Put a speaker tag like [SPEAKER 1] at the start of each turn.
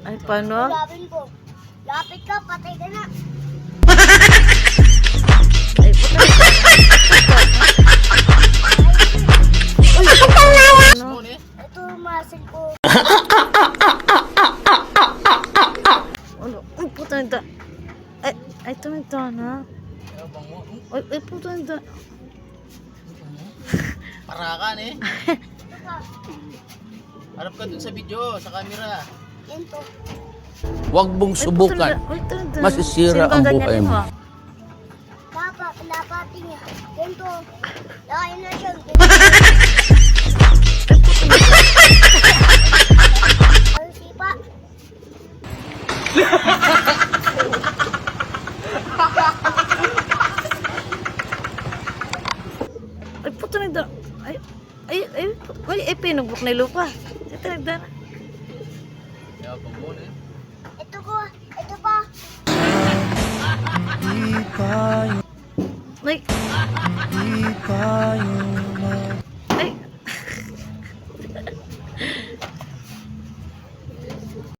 [SPEAKER 1] Ay, paano?
[SPEAKER 2] Gagawin ko. Lapit ka, patay ka na.
[SPEAKER 1] Ay, patay. Ano?
[SPEAKER 2] Ito, muscle ko.
[SPEAKER 1] Ano? Ay, puta nito. Ay, ito nito, ano? Ay, puta nito.
[SPEAKER 3] Parakan eh. Harap ka dun sa video, sa camera.
[SPEAKER 2] Yan to.
[SPEAKER 4] Huwag mong subukan.
[SPEAKER 1] Ay, ito nito.
[SPEAKER 4] Masisira ang buhay mo.
[SPEAKER 2] Papa, pinapati niya. Yan to. Laki na siya. Ang sipa.
[SPEAKER 1] Ay, puta nito. Ay, pinubok na yung lupa. Ito nagdara.
[SPEAKER 3] Yabang mo eh.
[SPEAKER 2] Ito ko. Ito pa.
[SPEAKER 1] Ay,